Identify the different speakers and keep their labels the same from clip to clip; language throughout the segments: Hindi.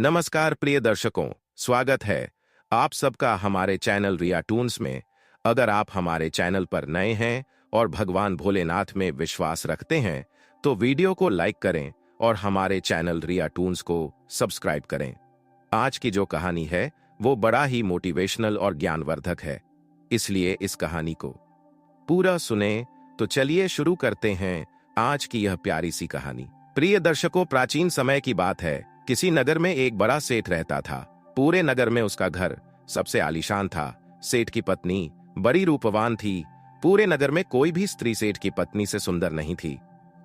Speaker 1: नमस्कार प्रिय दर्शकों, स्वागत है आप सबका हमारे चैनल रिया टून्स में। अगर आप हमारे चैनल पर नए हैं और भगवान भोलेनाथ में विश्वास रखते हैं तो वीडियो को लाइक करें और हमारे चैनल रिया टून्स को सब्सक्राइब करें। आज की जो कहानी है वो बड़ा ही मोटिवेशनल और ज्ञानवर्धक है, इसलिए इस कहानी को पूरा सुने। तो चलिए शुरू करते हैं आज की यह प्यारी सी कहानी। प्रिय दर्शकों, प्राचीन समय की बात है। किसी नगर में एक बड़ा सेठ रहता था। पूरे नगर में उसका घर सबसे आलीशान था। सेठ की पत्नी बड़ी रूपवान थी। पूरे नगर में कोई भी स्त्री सेठ की पत्नी से सुंदर नहीं थी।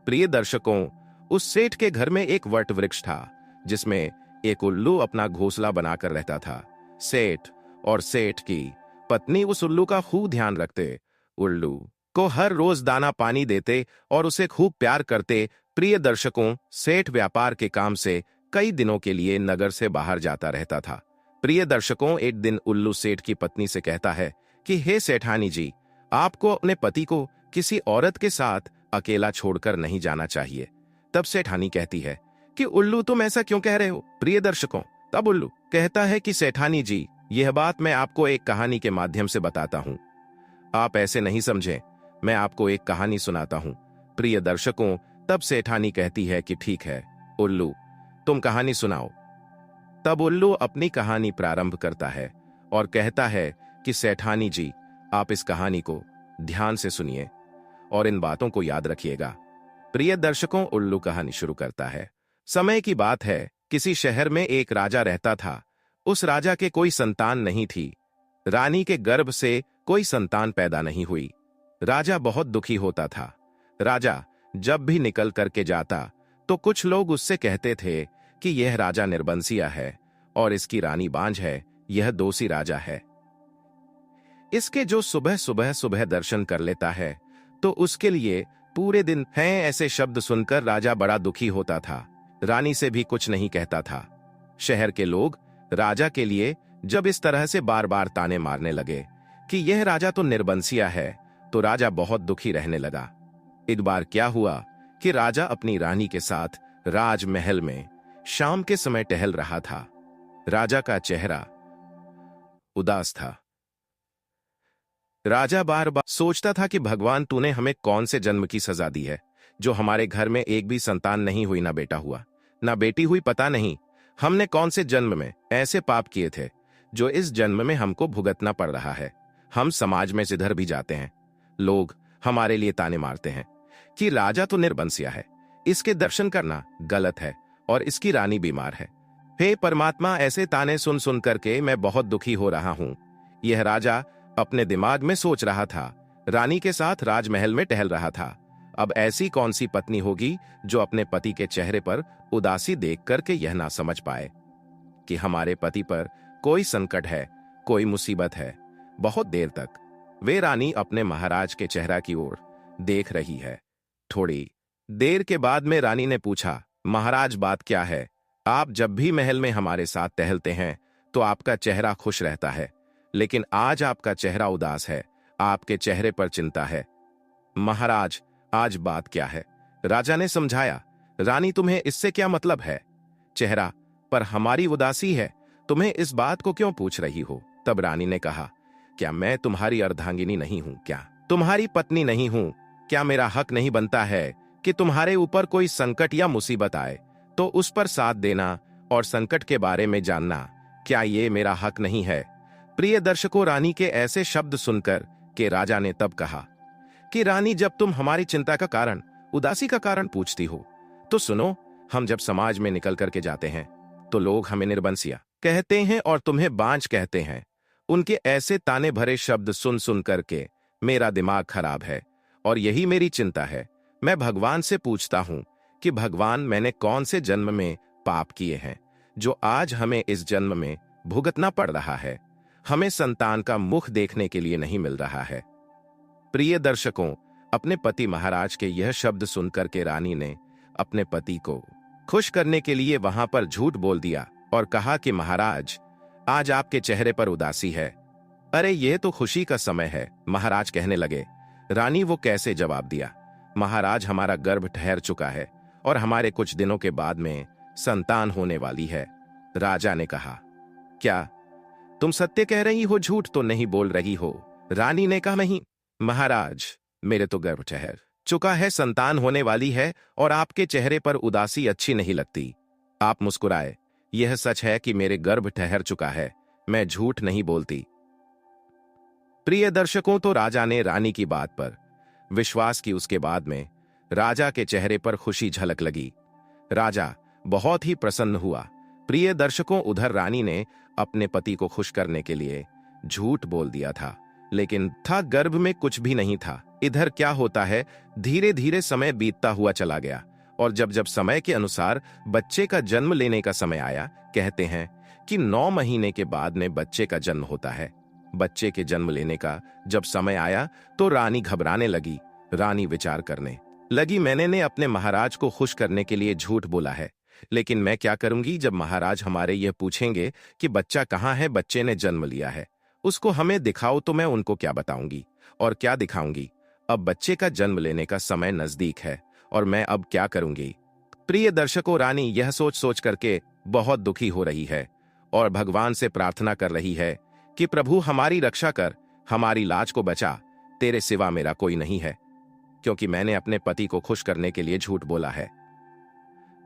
Speaker 1: प्रिय दर्शकों, उस सेठ के घर में एक वट वृक्ष था जिसमें एक उल्लू अपना घोंसला बनाकर रहता था। सेठ और सेठ की पत्नी उस उल्लू का खूब ध्यान रखते, उल्लू को हर रोज दाना पानी देते और उसे खूब प्यार करते। प्रिय दर्शकों, सेठ व्यापार के काम से कई दिनों के लिए नगर से बाहर जाता रहता था। प्रिय दर्शकों, एक दिन उल्लू सेठ की पत्नी से कहता है कि हे सेठानी जी, आपको अपने पति को किसी औरत के साथ अकेला छोड़कर नहीं जाना चाहिए। तब सेठानी कहती है कि उल्लू, तुम ऐसा क्यों कह रहे हो? प्रिय दर्शकों, तब उल्लू कहता है कि सेठानी जी, यह बात मैं आपको एक कहानी के माध्यम से बताता हूं। आप ऐसे नहीं समझें, मैं आपको एक कहानी सुनाता हूं। प्रिय दर्शकों, तब सेठानी कहती है कि ठीक है उल्लू, तुम कहानी सुनाओ। तब उल्लू अपनी कहानी प्रारंभ करता है और कहता है कि सेठानी जी, आप इस कहानी को ध्यान से सुनिए और इन बातों को याद रखिएगा। प्रिय दर्शकों, उल्लू कहानी शुरू करता है। समय की बात है, किसी शहर में एक राजा रहता था। उस राजा के कोई संतान नहीं थी। रानी के गर्भ से कोई संतान पैदा नहीं हुई। राजा बहुत दुखी होता था। राजा जब भी निकल करके जाता तो कुछ लोग उससे कहते थे कि यह राजा निर्बंसिया है और इसकी रानी बांझ है, यह दोषी राजा है। इसके जो सुबह दर्शन कर लेता है तो उसके लिए पूरे दिन हैं ऐसे शब्द सुनकर राजा बड़ा दुखी होता था। रानी से भी कुछ नहीं कहता था। शहर के लोग राजा के लिए जब इस तरह से बार बार ताने मारने लगे कि यह राजा तो निर्बंसिया है, तो राजा बहुत दुखी रहने लगा। एक बार क्या हुआ कि राजा अपनी रानी के साथ राजमहल में शाम के समय टहल रहा था। राजा का चेहरा उदास था। राजा बार बार सोचता था कि भगवान, तूने हमें कौन से जन्म की सजा दी है जो हमारे घर में एक भी संतान नहीं हुई, ना बेटा हुआ ना बेटी हुई। पता नहीं हमने कौन से जन्म में ऐसे पाप किए थे जो इस जन्म में हमको भुगतना पड़ रहा है। हम समाज में जिधर भी जाते हैं लोग हमारे लिए ताने मारते हैं कि राजा तो निर्बंसिया है, इसके दर्शन करना गलत है और इसकी रानी बीमार है। हे परमात्मा, ऐसे ताने सुन सुन करके मैं बहुत दुखी हो रहा हूं। यह राजा अपने दिमाग में सोच रहा था। रानी के साथ राजमहल में टहल रहा था। अब ऐसी कौन सी पत्नी होगी जो अपने पति के चेहरे पर उदासी देख करके यह ना समझ पाए कि हमारे पति पर कोई संकट है, कोई मुसीबत है। बहुत देर तक वे रानी अपने महाराज के चेहरा की ओर देख रही है। थोड़ी देर के बाद में रानी ने पूछा, महाराज, बात क्या है? आप जब भी महल में हमारे साथ टहलते हैं तो आपका चेहरा खुश रहता है, लेकिन आज आपका चेहरा उदास है, आपके चेहरे पर चिंता है। महाराज, आज बात क्या है? राजा ने समझाया। रानी, तुम्हें इससे क्या मतलब है? चेहरा पर हमारी उदासी है, तुम्हें इस बात को क्यों पूछ रही हो? तब रानी ने कहा, क्या मैं तुम्हारी अर्धांगिनी नहीं हूं? क्या तुम्हारी पत्नी नहीं हूं? क्या मेरा हक नहीं बनता है कि तुम्हारे ऊपर कोई संकट या मुसीबत आए तो उस पर साथ देना और संकट के बारे में जानना, क्या ये मेरा हक नहीं है? प्रिय दर्शकों, रानी के ऐसे शब्द सुनकर के राजा ने तब कहा कि रानी, जब तुम हमारी चिंता का कारण, उदासी का कारण पूछती हो तो सुनो, हम जब समाज में निकल करके जाते हैं तो लोग हमें निर्बंसिया कहते हैं और तुम्हें बांझ कहते हैं। उनके ऐसे ताने भरे शब्द सुन सुन करके मेरा दिमाग खराब है और यही मेरी चिंता है। मैं भगवान से पूछता हूं कि भगवान, मैंने कौन से जन्म में पाप किए हैं जो आज हमें इस जन्म में भुगतना पड़ रहा है? हमें संतान का मुख देखने के लिए नहीं मिल रहा है। प्रिय दर्शकों, अपने पति महाराज के यह शब्द सुनकर के रानी ने अपने पति को खुश करने के लिए वहां पर झूठ बोल दिया और कहा कि महाराज, आज आपके चेहरे पर उदासी है। अरे, यह तो खुशी का समय है। महाराज कहने लगे। रानी वो कैसे जवाब दिया? महाराज, हमारा गर्भ ठहर चुका है और हमारे कुछ दिनों के बाद में संतान होने वाली है। राजा ने कहा, क्या तुम सत्य कह रही हो, झूठ तो नहीं बोल रही हो? रानी ने कहा, नहीं महाराज, मेरे तो गर्भ ठहर चुका है, संतान होने वाली है और आपके चेहरे पर उदासी अच्छी नहीं लगती। आप मुस्कुराए। यह सच है कि मेरे गर्भ ठहर चुका है, मैं झूठ नहीं बोलती। प्रिय दर्शकों, तो राजा ने रानी की बात पर विश्वास की। उसके बाद में राजा के चेहरे पर खुशी झलक लगी। राजा बहुत ही प्रसन्न हुआ। प्रिय दर्शकों, उधर रानी ने अपने पति को खुश करने के लिए झूठ बोल दिया था, लेकिन था गर्भ में कुछ भी नहीं था। इधर क्या होता है, धीरे धीरे समय बीतता हुआ चला गया और जब जब समय के अनुसार बच्चे का जन्म लेने का समय आया, कहते हैं कि 9 महीने के बाद में बच्चे का जन्म होता है। बच्चे के जन्म लेने का जब समय आया तो रानी घबराने लगी। रानी विचार करने लगी, मैंने अपने महाराज को खुश करने के लिए झूठ बोला है, लेकिन मैं क्या करूंगी जब महाराज हमारे यह पूछेंगे कि बच्चा कहाँ है, बच्चे ने जन्म लिया है, उसको हमें दिखाओ, तो मैं उनको क्या बताऊंगी और क्या दिखाऊंगी? अब बच्चे का जन्म लेने का समय नजदीक है और मैं अब क्या करूंगी? प्रिय दर्शकों, रानी यह सोच सोच करके बहुत दुखी हो रही है और भगवान से प्रार्थना कर रही है कि प्रभु हमारी रक्षा कर, हमारी लाज को बचा, तेरे सिवा मेरा कोई नहीं है, क्योंकि मैंने अपने पति को खुश करने के लिए झूठ बोला है।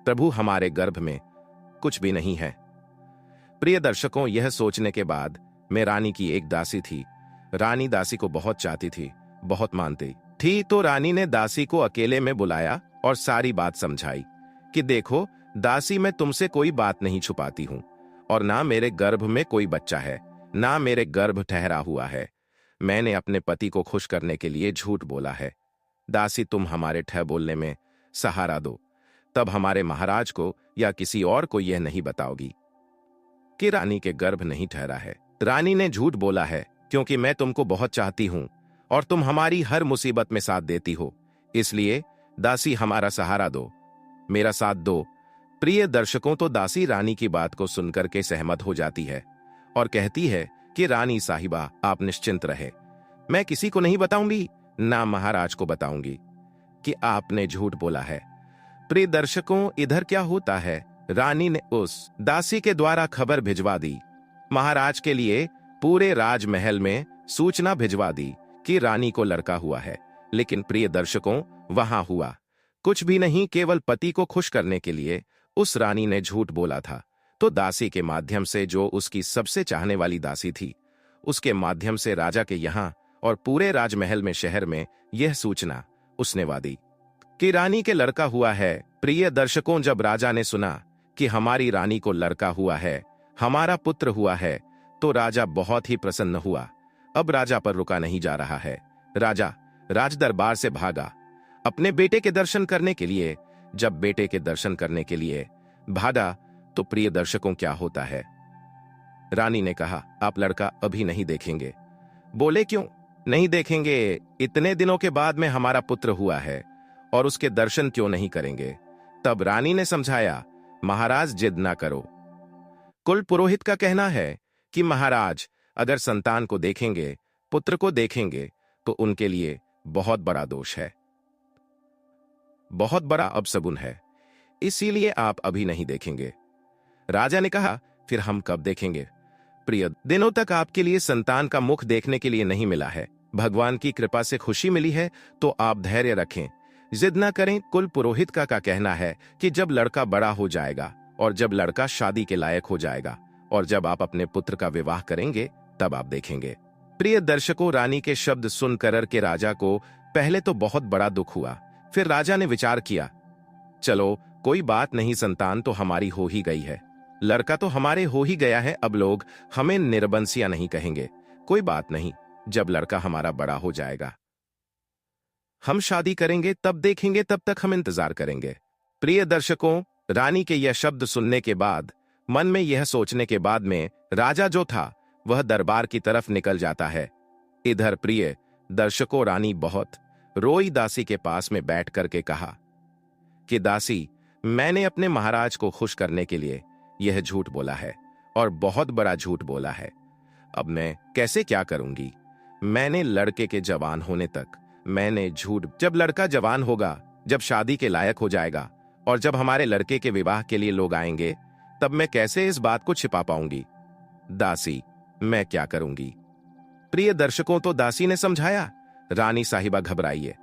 Speaker 1: प्रभु हमारे गर्भ में कुछ भी नहीं है। प्रिय दर्शकों, यह सोचने के बाद मैं रानी की एक दासी थी। रानी दासी को बहुत चाहती थी, बहुत मानती थी। तो रानी ने दासी को अकेले में बुलाया और सारी बात समझाई कि देखो दासी, मैं तुमसे कोई बात नहीं छुपाती हूं और ना मेरे गर्भ में कोई बच्चा है, ना मेरे गर्भ ठहरा हुआ है। मैंने अपने पति को खुश करने के लिए झूठ बोला है। दासी, तुम हमारे ठह बोलने में सहारा दो, तब हमारे महाराज को या किसी और को यह नहीं बताओगी कि रानी के गर्भ नहीं ठहरा है। रानी ने झूठ बोला है क्योंकि मैं तुमको बहुत चाहती हूं और तुम हमारी हर मुसीबत में साथ देती हो, इसलिए दासी हमारा सहारा दो, मेरा साथ दो। प्रिय दर्शकों, तो दासी रानी की बात को सुनकर के सहमत हो जाती है और कहती है कि रानी साहिबा, आप निश्चिंत रहे, मैं किसी को नहीं बताऊंगी, ना महाराज को बताऊंगी कि आपने झूठ बोला है। प्रिय दर्शकों, इधर क्या होता है, रानी ने उस दासी के द्वारा खबर भिजवा दी, महाराज के लिए पूरे राजमहल में सूचना भिजवा दी कि रानी को लड़का हुआ है। लेकिन प्रिय दर्शकों, वहां हुआ कुछ भी नहीं, केवल पति को खुश करने के लिए उस रानी ने झूठ बोला था। तो दासी के माध्यम से, जो उसकी सबसे चाहने वाली दासी थी, उसके माध्यम से राजा के यहां और पूरे राजमहल में, शहर में यह सूचना उसने दी कि रानी के लड़का हुआ है। प्रिय दर्शकों, जब राजा ने सुना कि हमारी रानी को लड़का हुआ है, हमारा पुत्र हुआ है, तो राजा बहुत ही प्रसन्न हुआ। अब राजा पर रुका नहीं जा रहा है। राजा राज दरबार से भागा अपने बेटे के दर्शन करने के लिए। जब बेटे के दर्शन करने के लिए भागा तो प्रिय दर्शकों, क्या होता है, रानी ने कहा, आप लड़का अभी नहीं देखेंगे। बोले, क्यों नहीं देखेंगे? इतने दिनों के बाद में हमारा पुत्र हुआ है और उसके दर्शन क्यों नहीं करेंगे? तब रानी ने समझाया, महाराज जिद ना करो, कुल पुरोहित का कहना है कि महाराज अगर संतान को देखेंगे, पुत्र को देखेंगे, तो उनके लिए बहुत बड़ा दोष है, बहुत बड़ा अपशगुन है, इसीलिए आप अभी नहीं देखेंगे। राजा ने कहा, फिर हम कब देखेंगे? प्रिय, दिनों तक आपके लिए संतान का मुख देखने के लिए नहीं मिला है। भगवान की कृपा से खुशी मिली है, तो आप धैर्य रखें, जिद ना करें। कुल पुरोहित का कहना है कि जब लड़का बड़ा हो जाएगा और जब लड़का शादी के लायक हो जाएगा और जब आप अपने पुत्र का विवाह करेंगे, तब आप देखेंगे। प्रिय दर्शकों, रानी के शब्द सुनकर के राजा को पहले तो बहुत बड़ा दुख हुआ। फिर राजा ने विचार किया, चलो कोई बात नहीं, संतान तो हमारी हो ही गई है, लड़का तो हमारे हो ही गया है, अब लोग हमें निर्बंसिया नहीं कहेंगे। कोई बात नहीं, जब लड़का हमारा बड़ा हो जाएगा, हम शादी करेंगे, तब देखेंगे, तब तक हम इंतजार करेंगे। प्रिय दर्शकों, रानी के यह शब्द सुनने के बाद, मन में यह सोचने के बाद में राजा जो था वह दरबार की तरफ निकल जाता है। इधर प्रिय दर्शकों, रानी बहुत रोई दासी के पास में बैठ करके कहा कि दासी, मैंने अपने महाराज को खुश करने के लिए यह झूठ बोला है और बहुत बड़ा झूठ बोला है। अब मैं कैसे क्या करूंगी? मैंने लड़के के जवान होने तक मैंने झूठ, जब लड़का जवान होगा, जब शादी के लायक हो जाएगा और जब हमारे लड़के के विवाह के लिए लोग आएंगे, तब मैं कैसे इस बात को छिपा पाऊंगी? दासी, मैं क्या करूंगी? प्रिय दर्शकों, तो दासी ने समझाया। रानी साहिबा घबराइए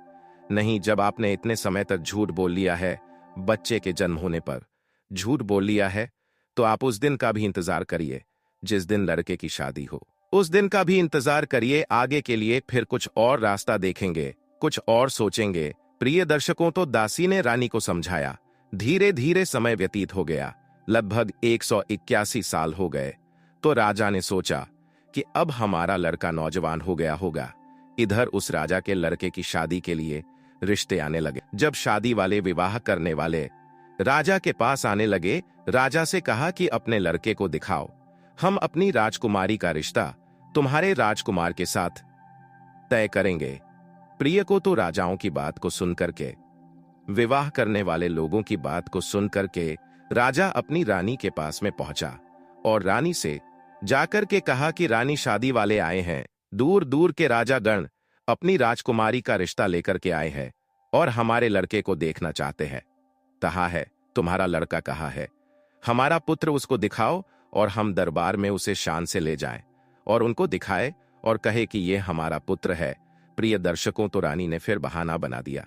Speaker 1: नहीं, जब आपने इतने समय तक झूठ बोल लिया है, बच्चे के जन्म होने पर झूठ बोल लिया है, तो आप उस दिन का भी इंतजार करिए जिस दिन लड़के की शादी हो। उस दिन का भी इंतजार करिए। आगे के लिए फिर कुछ और रास्ता देखेंगे, कुछ और सोचेंगे। प्रिय दर्शकों, तो दासी ने रानी को समझाया। धीरे धीरे समय व्यतीत हो गया। लगभग 181 साल हो गए। तो राजा ने सोचा कि अब हमारा लड़का नौजवान हो गया होगा। इधर उस राजा के लड़के की शादी के लिए रिश्ते आने लगे। जब शादी वाले विवाह करने वाले राजा के पास आने लगे, राजा से कहा कि अपने लड़के को दिखाओ, हम अपनी राजकुमारी का रिश्ता तुम्हारे राजकुमार के साथ तय करेंगे। प्रिय को तो राजाओं की बात को सुनकर के, विवाह करने वाले लोगों की बात को सुनकर के राजा अपनी रानी के पास में पहुंचा और रानी से जाकर के कहा कि रानी, शादी वाले आए हैं। दूर दूर के राजा गण अपनी राजकुमारी का रिश्ता लेकर के आए हैं और हमारे लड़के को देखना चाहते हैं। कहाँ है तुम्हारा लड़का? कहाँ है हमारा पुत्र? उसको दिखाओ और हम दरबार में उसे शान से ले जाएं और उनको दिखाए और कहे कि ये हमारा पुत्र है। प्रिय दर्शकों, तो रानी ने फिर बहाना बना दिया,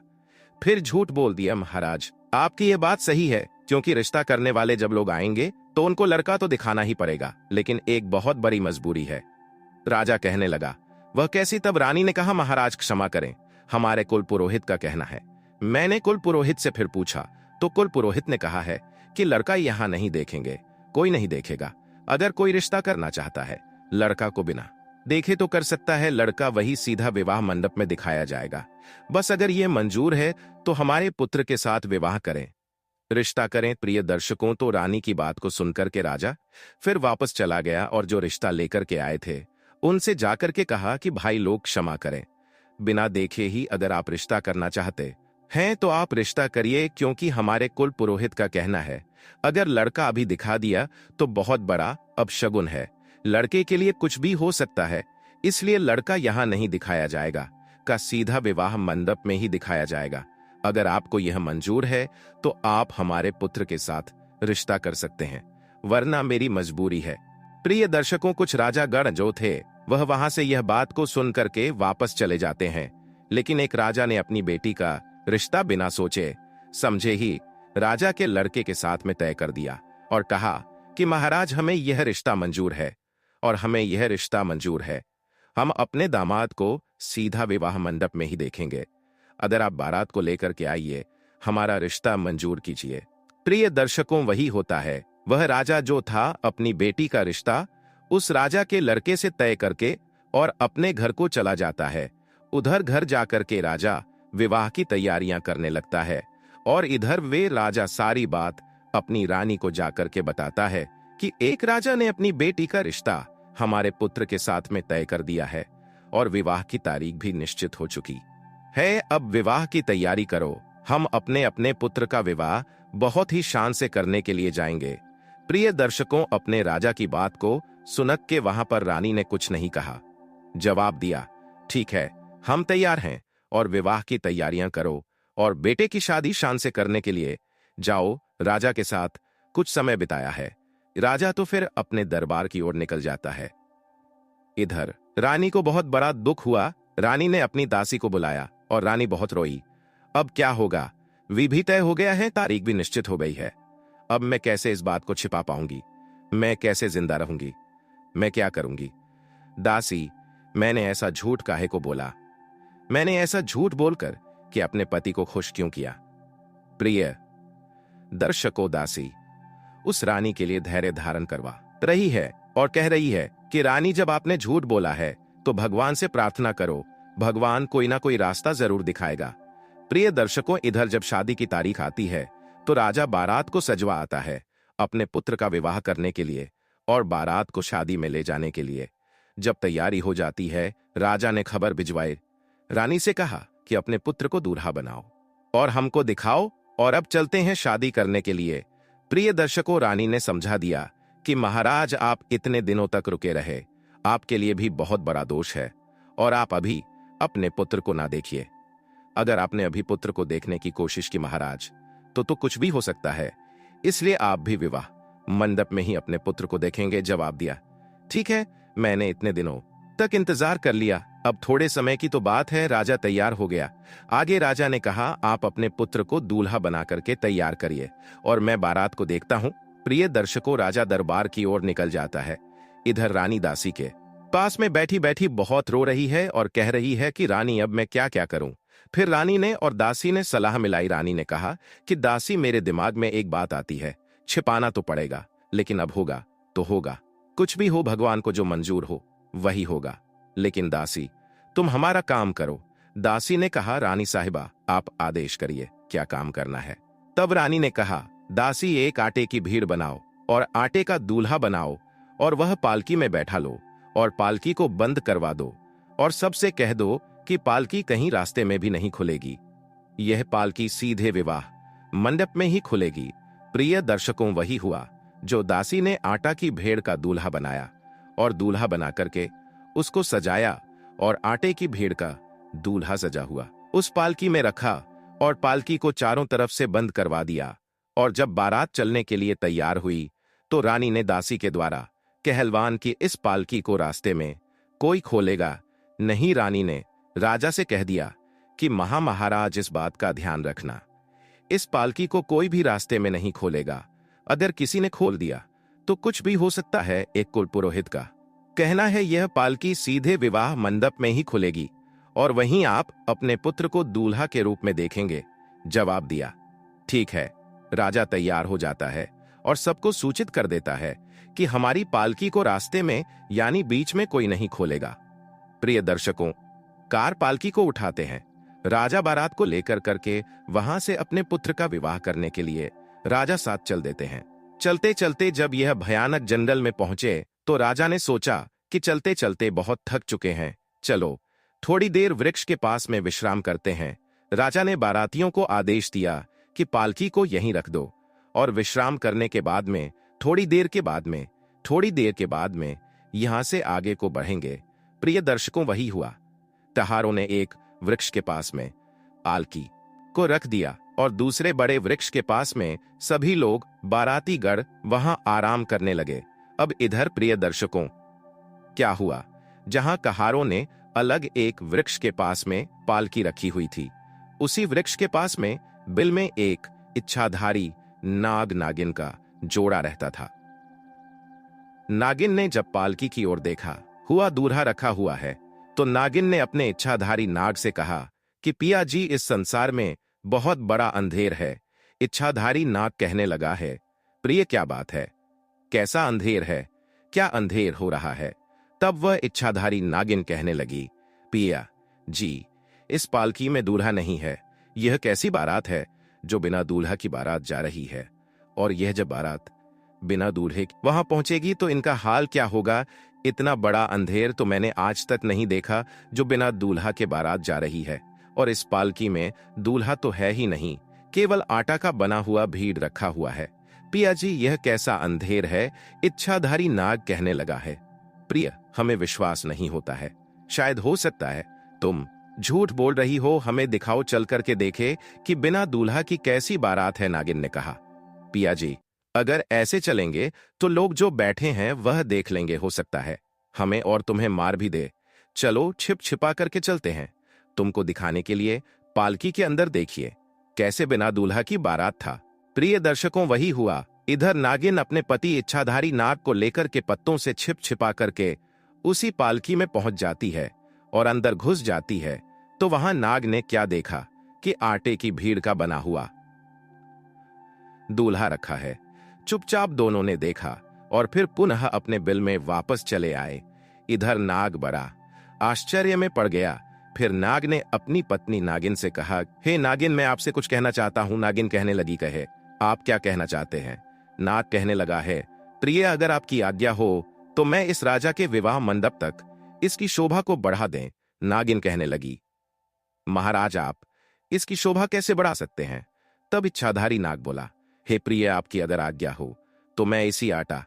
Speaker 1: फिर झूठ बोल दिया। महाराज, आपकी ये बात सही है, क्योंकि रिश्ता करने वाले जब लोग आएंगे तो उनको लड़का तो दिखाना ही पड़ेगा, लेकिन एक बहुत बड़ी मजबूरी है। राजा कहने लगा, वह कैसी? तब रानी ने कहा, महाराज क्षमा करें, हमारे कुल पुरोहित का कहना है। मैंने कुल पुरोहित से फिर पूछा तो कुल पुरोहित ने कहा है कि लड़का यहां नहीं देखेंगे, कोई नहीं देखेगा। अगर कोई रिश्ता करना चाहता है, लड़का को बिना देखे तो कर सकता है, लड़का वही सीधा विवाह मंडप में दिखाया जाएगा। बस अगर ये मंजूर है तो हमारे पुत्र के साथ विवाह करें, रिश्ता करें। प्रिय दर्शकों, तो रानी की बात को सुनकर के राजा फिर वापस चला गया और जो रिश्ता लेकर के आए थे उनसे जाकर के कहा कि भाई लोग क्षमा करें, बिना देखे ही अगर आप रिश्ता करना चाहते हैं तो आप रिश्ता करिए, क्योंकि हमारे कुल पुरोहित का कहना है अगर लड़का अभी दिखा दिया तो बहुत बड़ा अपशगुन है, लड़के के लिए कुछ भी हो सकता है, इसलिए लड़का यहां नहीं दिखाया जाएगा, का सीधा विवाह मंडप में ही दिखाया जाएगा। अगर आपको यह मंजूर है तो आप हमारे पुत्र के साथ रिश्ता कर सकते हैं, वरना मेरी मजबूरी है। प्रिय दर्शकों, कुछ राजा गण जो थे वह वहां से यह बात को सुन करके वापस चले जाते हैं, लेकिन एक राजा ने अपनी बेटी का रिश्ता बिना सोचे समझे ही राजा के लड़के के साथ में तय कर दिया और कहा कि महाराज, हमें यह रिश्ता मंजूर है और हमें यह रिश्ता मंजूर है, हम अपने दामाद को सीधा विवाह मंडप में ही देखेंगे। अगर आप बारात को लेकर के आइए, हमारा रिश्ता मंजूर कीजिए। प्रिय दर्शकों, वही होता है, वह राजा जो था अपनी बेटी का रिश्ता उस राजा के लड़के से तय करके और अपने घर को चला जाता है। उधर घर जाकर के राजा विवाह की तैयारियां करने लगता है और इधर वे राजा सारी बात अपनी रानी को जाकर के बताता है कि एक राजा ने अपनी बेटी का रिश्ता हमारे पुत्र के साथ में तय कर दिया है और विवाह की तारीख भी निश्चित हो चुकी है। अब विवाह की तैयारी करो, हम अपने अपने पुत्र का विवाह बहुत ही शान से करने के लिए जाएंगे। प्रिय दर्शकों, अपने राजा की बात को सुनक के वहां पर रानी ने कुछ नहीं कहा, जवाब दिया, ठीक है, हम तैयार हैं और विवाह की तैयारियां करो और बेटे की शादी शान से करने के लिए जाओ। राजा के साथ कुछ समय बिताया है, राजा तो फिर अपने दरबार की ओर निकल जाता है। इधर रानी को बहुत बड़ा दुख हुआ। रानी ने अपनी दासी को बुलाया और रानी बहुत रोई। अब क्या होगा? विधि तय हो गया है, तारीख भी निश्चित हो गई है। अब मैं कैसे इस बात को छिपा पाऊंगी? मैं कैसे जिंदा रहूंगी? मैं क्या करूंगी? दासी, मैंने ऐसा झूठ काहे को बोला? मैंने ऐसा झूठ बोलकर कि अपने पति को खुश क्यों किया? प्रिय दर्शकों, दासी उस रानी के लिए धैर्य धारण करवा रही है और कह रही है कि रानी, जब आपने झूठ बोला है तो भगवान से प्रार्थना करो, भगवान कोई ना कोई रास्ता जरूर दिखाएगा। प्रिय दर्शकों, इधर जब शादी की तारीख आती है तो राजा बारात को सजवा आता है अपने पुत्र का विवाह करने के लिए और बारात को शादी में ले जाने के लिए। जब तैयारी हो जाती है, राजा ने खबर भिजवाई, रानी से कहा कि अपने पुत्र को दूल्हा बनाओ और हमको दिखाओ और अब चलते हैं शादी करने के लिए। प्रिय दर्शकों, रानी ने समझा दिया कि महाराज, आप इतने दिनों तक रुके रहे, आपके लिए भी बहुत बड़ा दोष है और आप अभी अपने पुत्र को ना देखिए। अगर आपने अभी पुत्र को देखने की कोशिश की महाराज, तो कुछ भी हो सकता है, इसलिए आप भी विवाह मंडप में ही अपने पुत्र को देखेंगे, जवाब दिया। ठीक है, मैंने इतने दिनों तक इंतजार कर लिया, अब थोड़े समय की तो बात है। राजा तैयार हो गया। आगे राजा ने कहा, आप अपने पुत्र को दूल्हा बना करके तैयार करिए और मैं बारात को देखता हूं। प्रिय दर्शकों, राजा दरबार की ओर निकल जाता है। इधर रानी दासी के पास में बैठी बैठी बहुत रो रही है और कह रही है कि रानी, अब मैं क्या क्या करूं। फिर रानी ने और दासी ने सलाह मिलाई। रानी ने कहा कि दासी, मेरे दिमाग में एक बात आती है, छिपाना तो पड़ेगा, लेकिन अब होगा तो होगा, कुछ भी हो, भगवान को जो मंजूर हो वही होगा। लेकिन दासी, तुम हमारा काम करो। दासी ने कहा, रानी साहिबा, आप आदेश करिए, क्या काम करना है। तब रानी ने कहा, दासी, एक आटे की भीड़ बनाओ और आटे का दूल्हा बनाओ और वह पालकी में बैठा लो और पालकी को बंद करवा दो और सबसे कह दो कि पालकी कहीं रास्ते में भी नहीं खुलेगी। यह पालकी सीधे विवाह मंडप में ही खुलेगी। प्रिय दर्शकों, वही हुआ जो दासी ने आटा की भेड़ का दूल्हा बनाया और दूल्हा बना करके उसको सजाया और आटे की भेड़ का दूल्हा सजा हुआ उस पालकी में रखा और पालकी को चारों तरफ से बंद करवा दिया। और जब बारात चलने के लिए तैयार हुई तो रानी ने दासी के द्वारा कहलवान की इस पालकी को रास्ते में कोई खोलेगा नहीं। रानी ने राजा से कह दिया कि महाराज, इस बात का ध्यान रखना, इस पालकी को कोई भी रास्ते में नहीं खोलेगा। अगर किसी ने खोल दिया तो कुछ भी हो सकता है। एक कुल पुरोहित का कहना है यह पालकी सीधे विवाह मंडप में ही खुलेगी और वहीं आप अपने पुत्र को दूल्हा के रूप में देखेंगे। जवाब दिया। ठीक है। राजा तैयार हो जाता है और सबको सूचित कर देता है कि हमारी पालकी को रास्ते में यानी बीच में कोई नहीं खोलेगा। प्रिय दर्शकों, कार पालकी को उठाते हैं। राजा बारात को लेकर करके वहां से अपने पुत्र का विवाह करने के लिए राजा साथ चल देते हैं। चलते चलते जब यह भयानक जंगल में पहुंचे तो राजा ने सोचा कि चलते चलते बहुत थक चुके हैं, चलो थोड़ी देर वृक्ष के पास में विश्राम करते हैं। राजा ने बारातियों को आदेश दिया कि पालकी को यहीं रख दो और विश्राम करने के बाद में थोड़ी देर के बाद में यहां से आगे को बढ़ेंगे। प्रिय दर्शकों, वही हुआ। तहारों ने एक वृक्ष के पास में पालकी को रख दिया और दूसरे बड़े वृक्ष के पास में सभी लोग बारातीगढ़ वहां आराम करने लगे। अब इधर प्रिय दर्शकों, क्या हुआ, जहां कहारों ने अलग एक वृक्ष के पास में पालकी रखी हुई थी, उसी वृक्ष के पास में बिल में एक इच्छाधारी नाग नागिन का जोड़ा रहता था। नागिन ने जब पालकी की ओर देखा, हुआ दूल्हा रखा हुआ है, तो नागिन ने अपने इच्छाधारी नाग से कहा कि पिया जी, इस संसार में बहुत बड़ा अंधेर है। इच्छाधारी नाग कहने लगा है, प्रिय क्या बात है, कैसा अंधेर है, क्या अंधेर हो रहा है। तब वह इच्छाधारी नागिन कहने लगी, पिया जी, इस पालकी में दूल्हा नहीं है। यह कैसी बारात है जो बिना दूल्हा की बारात जा रही है, और यह जब बारात बिना दूल्हे वहां पहुंचेगी तो इनका हाल क्या होगा। इतना बड़ा अंधेर तो मैंने आज तक नहीं देखा जो बिना दूल्हा के बारात जा रही है, और इस पालकी में दूल्हा तो है ही नहीं, केवल आटा का बना हुआ भीड़ रखा हुआ है। पिया जी, यह कैसा अंधेर है। इच्छाधारी नाग कहने लगा है, प्रिय, हमें विश्वास नहीं होता है, शायद हो सकता है तुम झूठ बोल रही हो, हमें दिखाओ, चल करके देखे कि बिना दूल्हा की कैसी बारात है। नागिन ने कहा, पिया जी, अगर ऐसे चलेंगे तो लोग जो बैठे हैं वह देख लेंगे, हो सकता है हमें और तुम्हें मार भी दे। चलो छिप छिपा करके चलते हैं, तुमको दिखाने के लिए पालकी के अंदर देखिए कैसे बिना दूल्हा की बारात था। प्रिय दर्शकों, वही हुआ। इधर नागिन अपने पति इच्छाधारी नाग को लेकर के पत्तों से छिप छिपा करके उसी पालकी में पहुंच जाती है और अंदर घुस जाती है। तो वहां नाग ने क्या देखा कि आटे की भीड़ का बना हुआ दूल्हा रखा है। चुपचाप दोनों ने देखा और फिर पुनः अपने बिल में वापस चले आए। इधर नाग बड़ा आश्चर्य में पड़ गया। फिर नाग ने अपनी पत्नी नागिन से कहा, हे नागिन, मैं आपसे कुछ कहना चाहता हूं। नागिन कहने लगी, कहे, आप क्या कहना चाहते हैं। नाग कहने लगा है, प्रिय, अगर आपकी आज्ञा हो तो मैं इस राजा के विवाह मंडप तक इसकी शोभा को बढ़ा दें। नागिन कहने लगी, महाराज, आप इसकी शोभा कैसे बढ़ा सकते हैं। तब इच्छाधारी नाग बोला, हे प्रिय, आपकी अगर आज्ञा हो तो मैं इसी आटा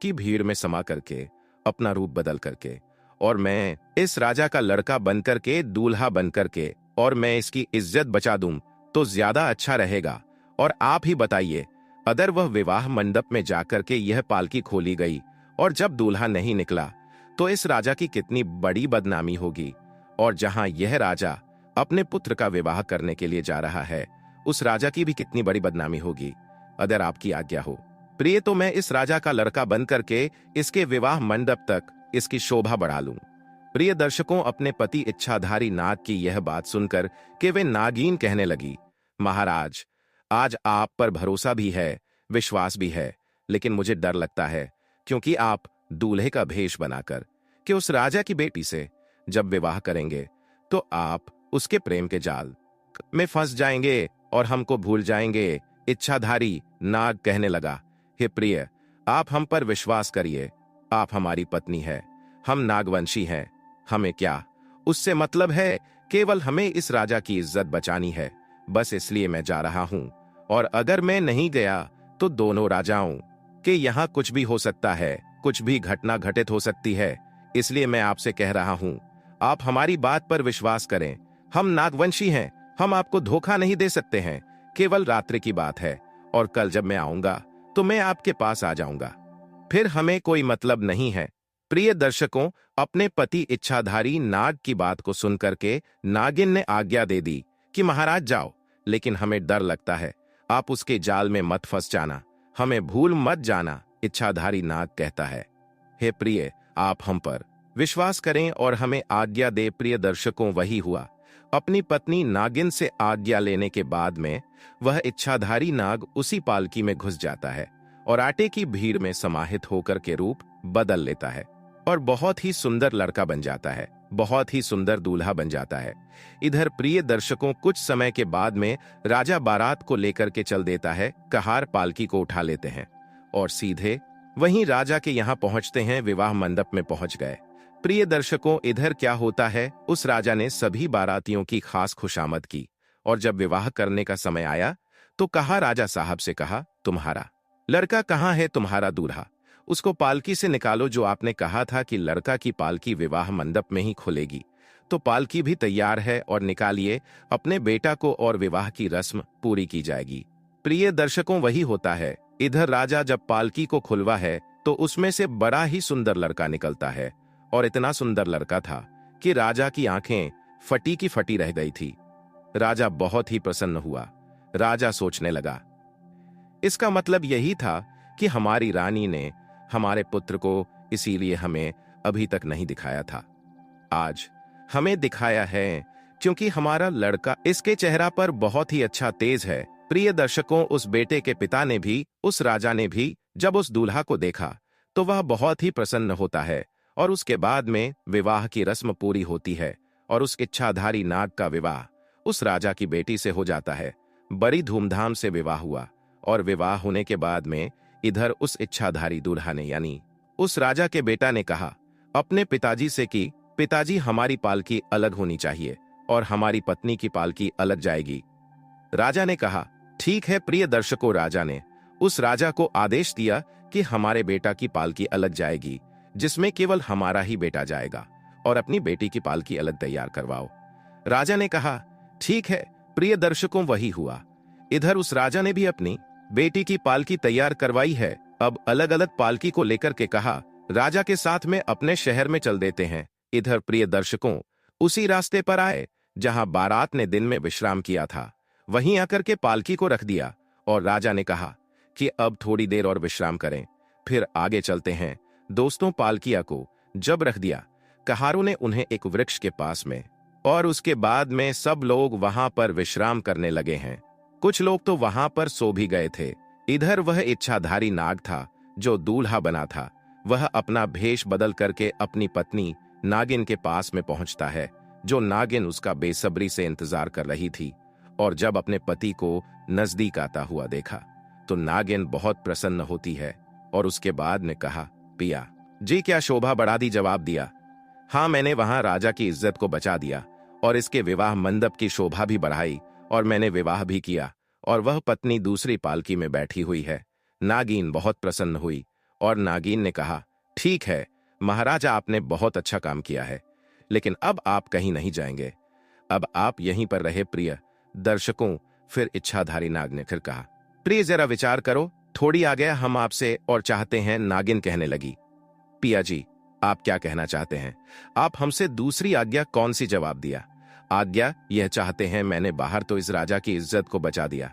Speaker 1: की भीड़ में समा करके अपना रूप बदल करके और मैं इस राजा का लड़का बनकर के, दूल्हा बनकर के, और मैं इसकी इज्जत बचा दूं तो ज्यादा अच्छा रहेगा। और आप ही बताइए, अदर वह विवाह मंडप में जाकर के यह पालकी खोली गई और जब दूल्हा नहीं निकला तो इस राजा की कितनी बड़ी बदनामी होगी। और जहां यह राजा अपने पुत्र का विवाह करने के लिए जा रहा है, उस राजा की भी कितनी बड़ी बदनामी होगी। अगर आपकी आज्ञा हो प्रिय, तो मैं इस राजा का लड़का बन करके इसके विवाह मंडप तक इसकी शोभा बढ़ा लूं। प्रिय दर्शकों, अपने पति इच्छाधारी नाग की यह बात सुनकर कि वे नागिन कहने लगी, महाराज, आज आप पर भरोसा भी है, विश्वास भी है, लेकिन मुझे डर लगता है, क्योंकि आप दूल्हे का भेष बनाकर कि उस राजा की बेटी से जब विवाह करेंगे तो आप उसके प्रेम के जाल में फंस जाएंगे और हमको भूल जाएंगे। इच्छाधारी नाग कहने लगा, हे प्रिय, आप हम पर विश्वास करिए, आप हमारी पत्नी है, हम नागवंशी हैं, हमें क्या उससे मतलब है, केवल हमें इस राजा की इज्जत बचानी है, बस इसलिए मैं जा रहा हूं। और अगर मैं नहीं गया तो दोनों राजाओं के यहां कुछ भी हो सकता है, कुछ भी घटना घटित हो सकती है, इसलिए मैं आपसे कह रहा हूं, आप हमारी बात पर विश्वास करें, हम नागवंशी हैं, हम आपको धोखा नहीं दे सकते हैं, केवल रात्रि की बात है, और कल जब मैं आऊंगा तो मैं आपके पास आ जाऊंगा, फिर हमें कोई मतलब नहीं है। प्रिय दर्शकों, अपने पति इच्छाधारी नाग की बात को सुनकर के नागिन ने आज्ञा दे दी कि महाराज जाओ, लेकिन हमें डर लगता है, आप उसके जाल में मत फंस जाना, हमें भूल मत जाना। इच्छाधारी नाग कहता है, हे प्रिय, आप हम पर विश्वास करें और हमें आज्ञा दे। प्रिय दर्शकों, वही हुआ। अपनी पत्नी नागिन से आज्ञा लेने के बाद में वह इच्छाधारी नाग उसी पालकी में घुस जाता है और आटे की भीड़ में समाहित होकर के रूप बदल लेता है और बहुत ही सुंदर लड़का बन जाता है, बहुत ही सुंदर दूल्हा बन जाता है। इधर प्रिय दर्शकों, कुछ समय के बाद में राजा बारात को लेकर के चल देता है, कहार पालकी को उठा लेते हैं और सीधे वहीं राजा के यहाँ पहुंचते हैं। विवाह मंडप में पहुंच गए। प्रिय दर्शकों, इधर क्या होता है, उस राजा ने सभी बारातियों की खास खुशामद की और जब विवाह करने का समय आया तो कहा, राजा साहब से कहा, तुम्हारा लड़का कहाँ है, तुम्हारा दूल्हा, उसको पालकी से निकालो। जो आपने कहा था कि लड़का की पालकी विवाह मंडप में ही खुलेगी, तो पालकी भी तैयार है और निकालिए, अपने बेटा को और विवाह की रस्म पूरी की जाएगी। प्रिय दर्शकों, वही होता है। इधर राजा जब पालकी को खुलवा है तो उसमें से बड़ा ही सुंदर लड़का निकलता है और इतना सुंदर लड़का था कि राजा की आंखें फटी की फटी रह गई थी। राजा बहुत ही प्रसन्न हुआ। राजा सोचने लगा, इसका मतलब यही था कि हमारी रानी ने हमारे पुत्र को इसीलिए हमें अभी तक नहीं दिखाया था, आज हमें दिखाया है, क्योंकि हमारा लड़का इसके चेहरा पर बहुत ही अच्छा तेज है। प्रिय दर्शकों, उस बेटे के पिता ने भी, उस राजा ने भी जब उस दूल्हा को देखा तो वह बहुत ही प्रसन्न होता है और उसके बाद में विवाह की रस्म पूरी होती है और उस इच्छाधारी नाग का विवाह उस राजा की बेटी से हो जाता है। बड़ी धूमधाम से विवाह हुआ और विवाह होने के बाद में इधर उस इच्छाधारी दूल्हा ने, यानी उस राजा के बेटा ने कहा अपने पिताजी से कि पिताजी, हमारी पालकी अलग होनी चाहिए और हमारी पत्नी की पालकी अलग जाएगी। राजा ने कहा, ठीक है। प्रिय दर्शकों, राजा ने उस राजा को आदेश दिया कि हमारे बेटा की पालकी अलग जाएगी, जिसमें केवल हमारा ही बेटा जाएगा, और अपनी बेटी की पालकी अलग तैयार करवाओ। राजा ने कहा, ठीक है। प्रिय दर्शकों, वही हुआ। इधर उस राजा ने भी अपनी बेटी की पालकी तैयार करवाई है। अब अलग अलग पालकी को लेकर के कहा, राजा के साथ में अपने शहर में चल देते हैं। इधर प्रिय दर्शकों, उसी रास्ते पर आए जहां बारात ने दिन में विश्राम किया था, वहीं आकर के पालकी को रख दिया और राजा ने कहा कि अब थोड़ी देर और विश्राम करें, फिर आगे चलते हैं। दोस्तों, पालकिया को जब रख दिया, कहारों ने उन्हें एक वृक्ष के पास में, और उसके बाद में सब लोग वहां पर विश्राम करने लगे हैं। कुछ लोग तो वहां पर सो भी गए थे। इधर वह इच्छाधारी नाग था जो दूल्हा बना था, वह अपना भेष बदल करके अपनी पत्नी नागिन के पास में पहुंचता है, जो नागिन उसका बेसब्री से इंतजार कर रही थी। और जब अपने पति को नजदीक आता हुआ देखा तो नागिन बहुत प्रसन्न होती है और उसके बाद में कहा, पिया जी, क्या शोभा बढ़ा दी। जवाब दिया, हाँ, मैंने वहां राजा की इज्जत को बचा दिया और इसके विवाह मंडप की शोभा भी बढ़ाई और मैंने विवाह भी किया और वह पत्नी दूसरी पालकी में बैठी हुई है। नागिन बहुत प्रसन्न हुई और नागिन ने कहा, ठीक है महाराजा, आपने बहुत अच्छा काम किया है, लेकिन अब आप कहीं नहीं जाएंगे, अब आप यहीं पर रहे। प्रिय दर्शकों, फिर इच्छाधारी नाग ने फिर कहा, प्रिय जरा विचार करो, थोड़ी आ गया हम आपसे और चाहते हैं, नागिन कहने लगी। पिया जी, आप क्या कहना चाहते हैं? आप हमसे दूसरी आज्ञा कौन सी जवाब दिया? आज्ञा यह चाहते हैं, मैंने बाहर तो इस राजा की इज्जत को बचा दिया।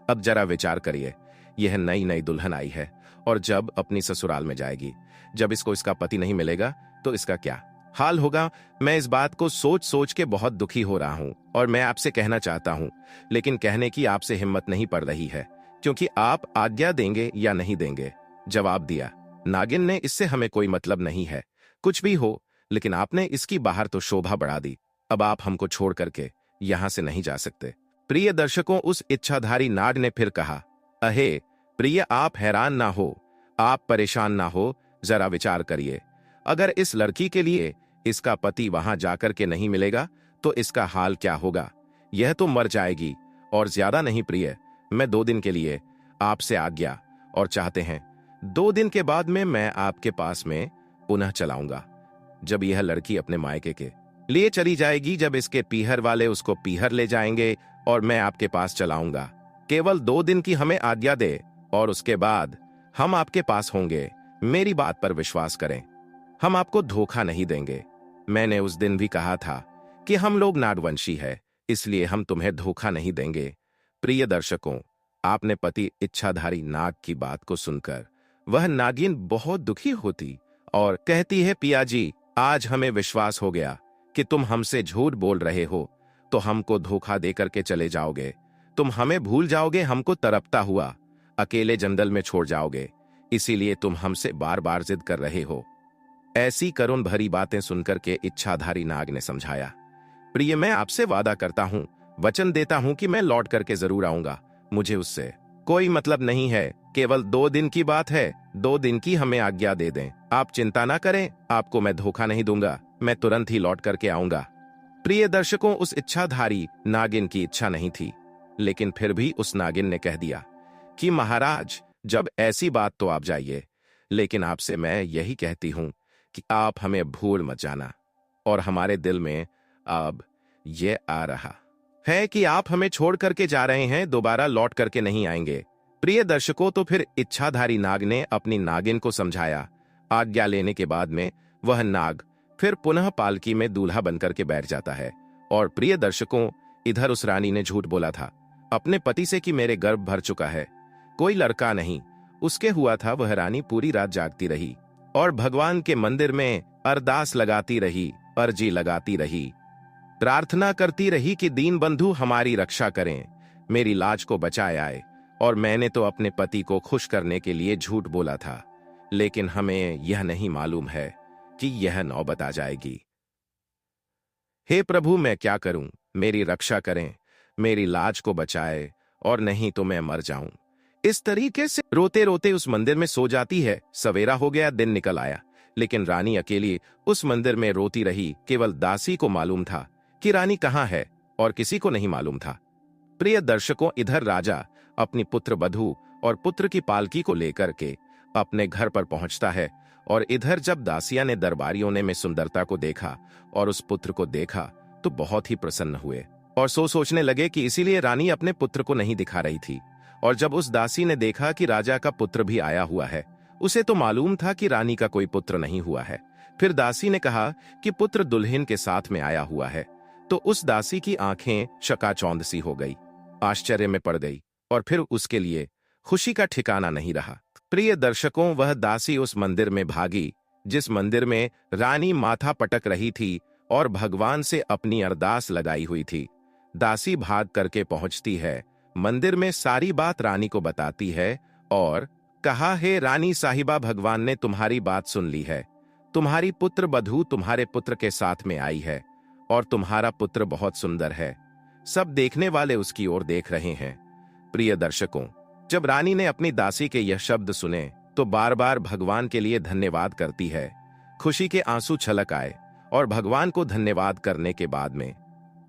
Speaker 1: अब जरा विचार करिए, यह नई नई दुल्हन आई है और जब अपनी ससुराल में जाएगी, जब इसको इसका पति नहीं मिलेगा तो इसका क्या हाल होगा? मैं इस बात को सोच सोच के बहुत दुखी हो रहा हूं और मैं आपसे कहना चाहता हूं, लेकिन कहने की आपसे हिम्मत नहीं पड़ रही है, क्योंकि आप आज्ञा देंगे या नहीं देंगे। जवाब दिया नागिन ने, इससे हमें कोई मतलब नहीं है, कुछ भी हो, लेकिन आपने इसकी बाहर तो शोभा बढ़ा दी। अब आप हमको छोड़ करके यहां से नहीं जा सकते। प्रिय दर्शकों, उस इच्छाधारी नाग ने फिर कहा, अहे प्रिय, आप हैरान ना हो, आप परेशान ना हो, जरा विचार करिए। अगर इस लड़की के लिए इसका पति वहां जाकर के नहीं मिलेगा तो इसका हाल क्या होगा? यह तो मर जाएगी। और ज्यादा नहीं प्रिय, मैं 2 दिन के लिए आपसे आज्ञा और चाहते हैं 2 दिन के बाद में मैं आपके पास में पुनः चलाऊंगा। जब यह लड़की अपने मायके के लिए चली जाएगी, जब इसके पीहर वाले उसको पीहर ले जाएंगे और मैं आपके पास चलाऊंगा। केवल 2 दिन की हमें आज्ञा दे और उसके बाद हम आपके पास होंगे। मेरी बात पर विश्वास करें, हम आपको धोखा नहीं देंगे। मैंने उस दिन भी कहा था कि हम लोग नागवंशी है, इसलिए हम तुम्हें धोखा नहीं देंगे। प्रिय दर्शकों, आपने पति इच्छाधारी नाग की बात को सुनकर वह नागिन बहुत दुखी होती और कहती है, पिया जी, आज हमें विश्वास हो गया कि तुम हमसे झूठ बोल रहे हो, तो हमको धोखा देकर के चले जाओगे। तुम हमें भूल जाओगे, हमको तड़पता हुआ अकेले जंगल में छोड़ जाओगे, इसीलिए तुम हमसे बार बार जिद कर रहे हो। ऐसी करुण भरी बातें सुनकर के इच्छाधारी नाग ने समझाया, प्रिय, मैं आपसे वादा करता हूं, वचन देता हूं कि मैं लौट करके जरूर आऊंगा। मुझे उससे कोई मतलब नहीं है, केवल 2 दिन की बात है। 2 दिन की हमें आज्ञा दे दें, आप चिंता ना करें, आपको मैं धोखा नहीं दूंगा, मैं तुरंत ही लौट करके आऊंगा। प्रिय दर्शकों, उस इच्छाधारी नागिन की इच्छा नहीं थी, लेकिन फिर भी उस नागिन ने कह दिया कि महाराज, जब ऐसी बात तो आप जाइए, लेकिन आपसे मैं यही कहती हूं कि आप हमें भूल मत जाना। और हमारे दिल में अब ये आ रहा है कि आप हमें छोड़ करके जा रहे हैं, दोबारा लौट करके नहीं आएंगे। प्रिय दर्शकों, तो फिर इच्छाधारी नाग ने अपनी नागिन को समझाया। आज्ञा लेने के बाद में वह नाग फिर पुनः पालकी में दूल्हा बनकर के बैठ जाता है। और प्रिय दर्शकों, इधर उस रानी ने झूठ बोला था अपने पति से कि मेरे गर्भ भर चुका है, कोई लड़का नहीं उसके हुआ था। वह रानी पूरी रात जागती रही और भगवान के मंदिर में अरदास लगाती रही, अर्जी लगाती रही, प्रार्थना करती रही कि दीन बंधु हमारी रक्षा करें, मेरी लाज को बचाए आए। और मैंने तो अपने पति को खुश करने के लिए झूठ बोला था, लेकिन हमें यह नहीं मालूम है कि यह नौबत आ जाएगी। हे प्रभु, मैं क्या करूं? मेरी रक्षा करें, मेरी लाज को बचाए, और नहीं तो मैं मर जाऊं। इस तरीके से रोते रोते उस मंदिर में सो जाती है। सवेरा हो गया, दिन निकल आया, लेकिन रानी अकेली उस मंदिर में रोती रही। केवल दासी को मालूम था कि रानी कहां है और किसी को नहीं मालूम था। प्रिय दर्शकों, इधर राजा अपनी पुत्र वधू और पुत्र की पालकी को लेकर के अपने घर पर पहुंचता है, और इधर जब दासिया ने दरबारियों ने में सुंदरता को देखा और उस पुत्र को देखा तो बहुत ही प्रसन्न हुए और सोचने लगे कि इसीलिए रानी अपने पुत्र को नहीं दिखा रही थी। और जब उस दासी ने देखा कि राजा का पुत्र भी आया हुआ है, उसे तो मालूम था कि रानी का कोई पुत्र नहीं हुआ है। फिर दासी ने कहा कि पुत्र दुल्हन के साथ में आया हुआ है, तो उस दासी की आंखें चकाचौंध सी हो गई, आश्चर्य में पड़ गई, और फिर उसके लिए खुशी का ठिकाना नहीं रहा। प्रिय दर्शकों, वह दासी उस मंदिर में भागी जिस मंदिर में रानी माथा पटक रही थी और भगवान से अपनी अरदास लगाई हुई थी। दासी भाग करके पहुंचती है मंदिर में, सारी बात रानी को बताती है और कहा, हे रानी साहिबा, भगवान ने तुम्हारी बात सुन ली है, तुम्हारी पुत्र वधू तुम्हारे पुत्र के साथ में आई है और तुम्हारा पुत्र बहुत सुंदर है, सब देखने वाले उसकी ओर देख रहे हैं। प्रिय दर्शकों, जब रानी ने अपनी दासी के यह शब्द सुने तो बार बार भगवान के लिए धन्यवाद करती है। खुशी के आंसू छलक आए और भगवान को धन्यवाद करने के बाद में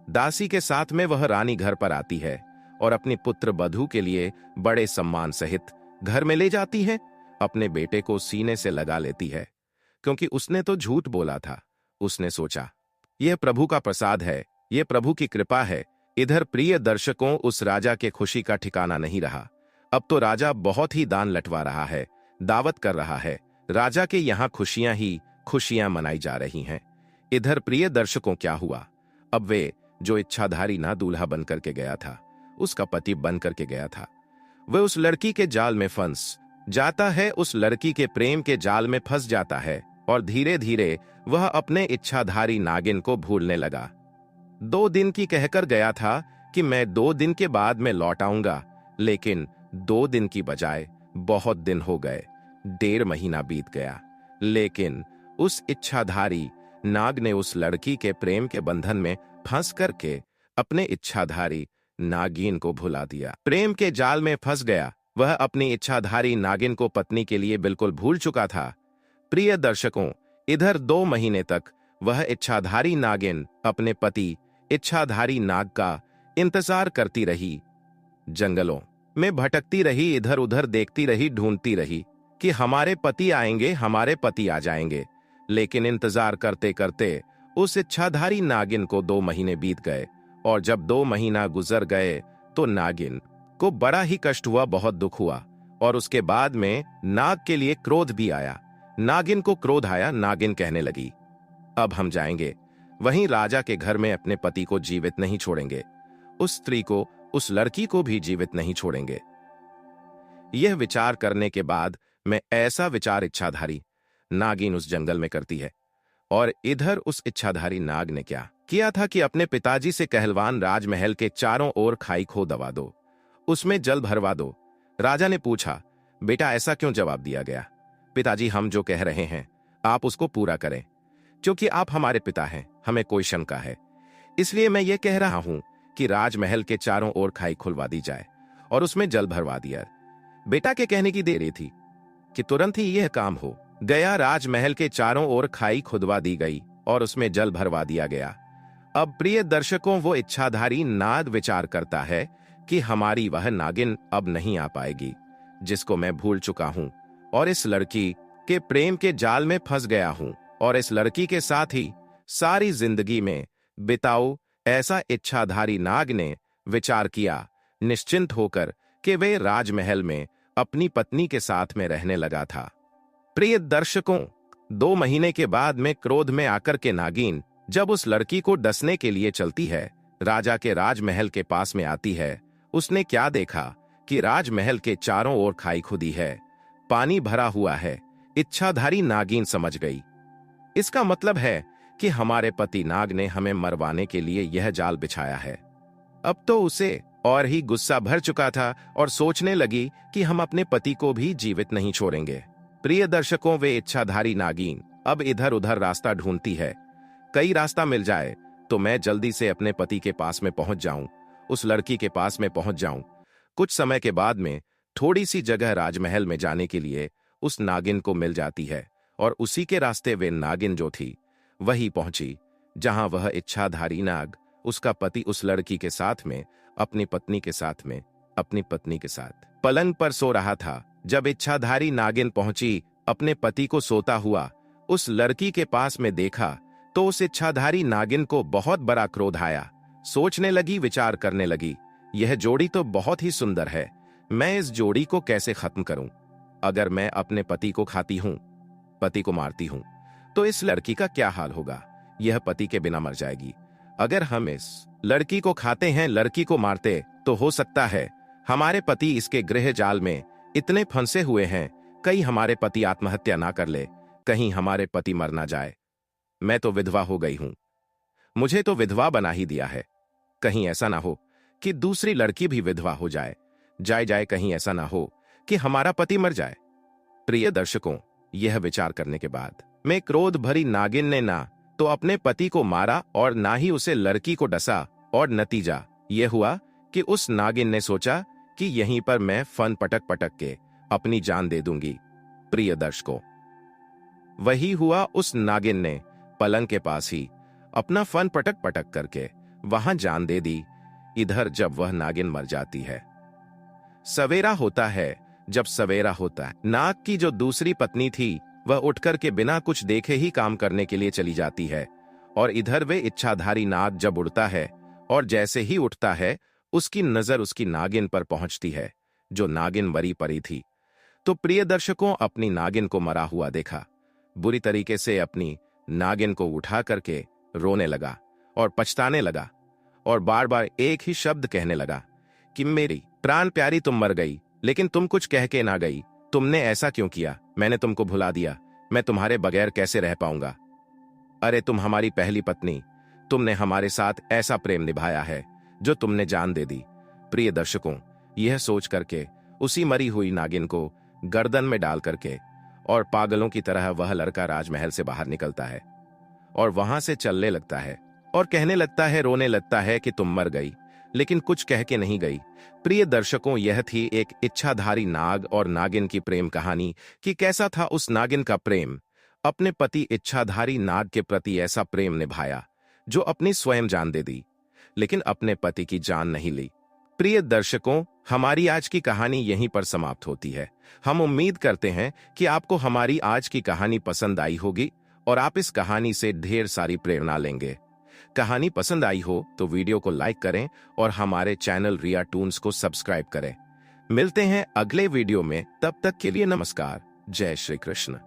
Speaker 1: दासी के साथ में वह रानी घर पर आती है और अपनी पुत्र वधू के लिए बड़े सम्मान सहित घर में ले जाती है। अपने बेटे को सीने से लगा लेती है, क्योंकि उसने तो झूठ बोला था। उसने सोचा, यह प्रभु का प्रसाद है, यह प्रभु की कृपा है। इधर प्रिय दर्शकों, उस राजा के खुशी का ठिकाना नहीं रहा। अब तो राजा बहुत ही दान लटवा रहा है, दावत कर रहा है। राजा के यहाँ खुशियां ही खुशियां मनाई जा रही हैं। इधर प्रिय दर्शकों, क्या हुआ? अब वे जो इच्छाधारी ना दूल्हा बन करके गया था, उसका पति बन करके गया था, वह उस लड़की के जाल में फंस जाता है, उस लड़की के प्रेम के जाल में फंस जाता है और धीरे धीरे वह अपने इच्छाधारी नागिन को भूलने लगा। 2 दिन की कहकर गया था कि मैं 2 दिन के बाद में लौट आऊंगा, लेकिन 2 दिन की बजाय बहुत दिन हो गए। 1.5 महीना बीत गया, लेकिन उस इच्छाधारी नाग ने उस लड़की के प्रेम के बंधन में फंस करके अपने इच्छाधारी नागिन को भुला दिया। प्रेम के जाल में फंस गया। वह अपनी इच्छाधारी नागिन को पत्नी के लिए बिल्कुल भूल चुका था। प्रिय दर्शकों, इधर 2 महीने तक वह इच्छाधारी नागिन अपने पति इच्छाधारी नाग का इंतजार करती रही। जंगलों में भटकती रही, इधर उधर देखती रही, ढूंढती रही कि हमारे पति आएंगे, हमारे पति आ जाएंगे। लेकिन इंतजार करते करते उस इच्छाधारी नागिन को 2 महीने बीत गए और जब 2 महीना गुजर गए तो नागिन को बड़ा ही कष्ट हुआ, बहुत दुख हुआ और उसके बाद में नाग के लिए क्रोध भी आया। नागिन को क्रोध आया। नागिन कहने लगी, अब हम जाएंगे वहीं राजा के घर में, अपने पति को जीवित नहीं छोड़ेंगे, उस स्त्री को, उस लड़की को भी जीवित नहीं छोड़ेंगे। यह विचार करने के बाद में ऐसा विचार इच्छाधारी नागिन उस जंगल में करती है। और इधर उस इच्छाधारी नाग ने क्या किया था कि अपने पिताजी से कहलवान राजमहल के चारों ओर खाई खो दबा दो, उसमें जल भरवा दो। राजा ने पूछा, बेटा ऐसा क्यों जवाब दिया गया? पिताजी, हम जो कह रहे हैं आप उसको पूरा करें, क्योंकि आप हमारे पिता हैं, हमें कोई शंका है, इसलिए मैं ये कह रहा हूं कि राजमहल के चारों ओर खाई खुलवा दी जाए और उसमें जल भरवा दिया। बेटा के कहने की देरी थी कि तुरंत ही यह काम हो गया। राजमहल के चारों ओर खाई खुदवा दी गई और उसमें जल भरवा दिया गया। अब प्रिय दर्शकों, वो इच्छाधारी नाग विचार करता है कि हमारी वह नागिन अब नहीं आ पाएगी, जिसको मैं भूल चुका हूं और इस लड़की के प्रेम के जाल में फंस गया हूं और इस लड़की के साथ ही सारी जिंदगी में बिताऊं। ऐसा इच्छाधारी नाग ने विचार किया, निश्चिंत होकर कि वे राजमहल में अपनी पत्नी के साथ में रहने लगा था। प्रिय दर्शकों, 2 महीने के बाद में क्रोध में आकर के नागिन जब उस लड़की को डसने के लिए चलती है, राजा के राजमहल के पास में आती है, उसने क्या देखा कि राजमहल के चारों ओर खाई खुदी है, पानी भरा हुआ है। इच्छाधारी नागिन समझ गई, इसका मतलब है कि हमारे पति नाग ने हमें मरवाने के लिए यह जाल बिछाया है। अब तो उसे और ही गुस्सा भर चुका था और सोचने लगी कि हम अपने पति को भी जीवित नहीं छोड़ेंगे। प्रिय दर्शकों, वे इच्छाधारी नागिन अब इधर उधर रास्ता ढूंढती है। कई रास्ता मिल जाए तो मैं जल्दी से अपने पति के पास में पहुंच जाऊं, उस लड़की के पास में पहुंच जाऊं। कुछ समय के बाद में थोड़ी सी जगह राजमहल में जाने के लिए उस नागिन को मिल जाती है और उसी के रास्ते वे नागिन जो थी वही पहुंची जहां वह इच्छाधारी नाग, उसका पति उस लड़की के साथ में, अपनी पत्नी के साथ में, अपनी पत्नी के साथ पलंग पर सो रहा था। जब इच्छाधारी नागिन पहुंची, अपने पति को सोता हुआ उस लड़की के पास में देखा तो उस इच्छाधारी नागिन को बहुत बड़ा क्रोध आया। सोचने लगी, विचार करने लगी, यह जोड़ी तो बहुत ही सुंदर है, मैं इस जोड़ी को कैसे खत्म करूं? अगर मैं अपने पति को खाती हूं, पति को मारती हूं, तो इस लड़की का क्या हाल होगा? यह पति के बिना मर जाएगी। अगर हम इस लड़की को खाते हैं, लड़की को मारते, तो हो सकता है हमारे पति इसके गृह जाल में इतने फंसे हुए हैं, कहीं हमारे पति आत्महत्या ना कर ले, कहीं हमारे पति मर ना जाए। मैं तो विधवा हो गई हूं, मुझे तो विधवा बना ही दिया है, कहीं ऐसा ना हो कि दूसरी लड़की भी विधवा हो जाए, कहीं ऐसा ना हो कि हमारा पति मर जाए। प्रिय दर्शकों, यह विचार करने के बाद में क्रोध भरी नागिन ने ना तो अपने पति को मारा और ना ही उसे लड़की को डसा, और नतीजा यह हुआ कि उस नागिन ने सोचा कि यहीं पर मैं फन पटक पटक के अपनी जान दे दूंगी। प्रिय दर्शकों, वही हुआ। उस नागिन ने पलंग के पास ही अपना फन पटक पटक करके वहां जान दे दी। इधर जब वह नागिन मर जाती है, सवेरा होता है। जब सवेरा होता है, नाग की जो दूसरी पत्नी थी वह उठकर के बिना कुछ देखे ही काम करने के लिए चली जाती है। और इधर वे इच्छाधारी नाग जब उड़ता है और जैसे ही उठता है, उसकी नजर उसकी नागिन पर पहुंचती है। जो नागिन मरी पड़ी थी। तो प्रिय दर्शकों, अपनी नागिन को मरा हुआ देखा, बुरी तरीके से अपनी नागिन को उठा करके रोने लगा और पछताने लगा और बार बार एक ही शब्द कहने लगा कि मेरी प्राण प्यारी, तुम मर गई, लेकिन तुम कुछ कह के ना गई। तुमने ऐसा क्यों किया? मैंने तुमको भुला दिया। मैं तुम्हारे बगैर कैसे रह पाऊंगा? अरे तुम हमारी पहली पत्नी, तुमने हमारे साथ ऐसा प्रेम निभाया है जो तुमने जान दे दी। प्रिय दर्शकों, यह सोच करके उसी मरी हुई नागिन को गर्दन में डाल करके और पागलों की तरह वह लड़का राजमहल से बाहर निकलता है और वहां से चलने लगता है और कहने लगता है, रोने लगता है कि तुम मर गई, लेकिन कुछ कह के नहीं गई। प्रिय दर्शकों, यह थी एक इच्छाधारी नाग और नागिन की प्रेम कहानी कि कैसा था उस नागिन का प्रेम। अपने पति इच्छाधारी नाग के प्रति ऐसा प्रेम निभाया जो अपनी स्वयं जान दे दी, लेकिन अपने पति की जान नहीं ली। प्रिय दर्शकों, हमारी आज की कहानी यहीं पर समाप्त होती है। हम उम्मीद करते हैं कि आपको हमारी आज की कहानी पसंद आई होगी और आप इस कहानी से ढेर सारी प्रेरणा लेंगे। कहानी पसंद आई हो तो वीडियो को लाइक करें और हमारे चैनल रिया टून्स को सब्सक्राइब करें। मिलते हैं अगले वीडियो में, तब तक के लिए नमस्कार। जय श्री कृष्ण।